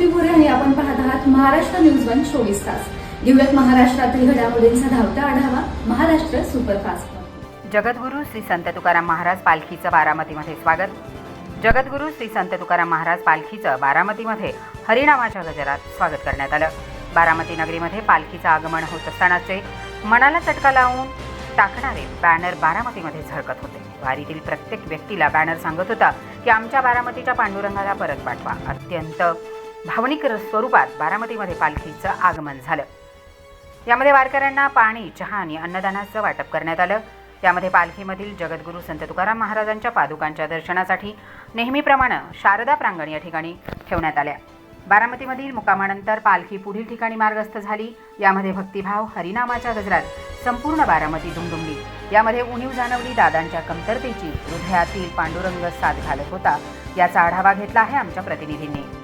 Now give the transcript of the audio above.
श्रुती मोरे आणि आपण पाहत आहात महाराष्ट्र न्यूज 1 24 तास. घेऊयात महाराष्ट्रातील घडामोडींचा धावता आढावा. महाराष्ट्र सुपरफास्ट. जगद्गुरू श्री संत तुकाराम महाराज पालखीचं बारामतीमध्ये स्वागत. जगद्गुरू श्री संत तुकाराम महाराज पालखीचं बारामतीमध्ये हरिनामाच्या गजरात स्वागत करण्यात आलं. बारामती नगरीमध्ये पालखीचं आगमन होत असतानाचे मनाला चटका लावून टाकणारे बॅनर बारामतीमध्ये झळकत होते. वारीतील प्रत्येक व्यक्तीला बॅनर सांगत होता की आमच्या बारामतीच्या पांडुरंगाला परत पाठवा. अत्यंत भावनिक स्वरूपात बारामतीमध्ये पालखीचं आगमन झालं. यामध्ये वारकऱ्यांना पाणी, चहा आणि अन्नदानाचं वाटप करण्यात आलं. यामध्ये पालखीमधील जगद्गुरू संत तुकाराम महाराजांच्या पादुकांच्या दर्शनासाठी नेहमीप्रमाणे शारदा प्रांगण या ठिकाणी ठेवण्यात आल्या. बारामतीमधील मुक्कामानंतर पालखी पुढील ठिकाणी मार्गस्थ झाली. यामध्ये भक्तिभाव, हरिनामाच्या गजरात संपूर्ण बारामती दुमदुमली. यामध्ये उणीव जाणवली दादांच्या कमतरतेची. हृदयातील पांडुरंग साथ घालत होता. याचा आढावा घेतला आहे आमच्या प्रतिनिधींनी.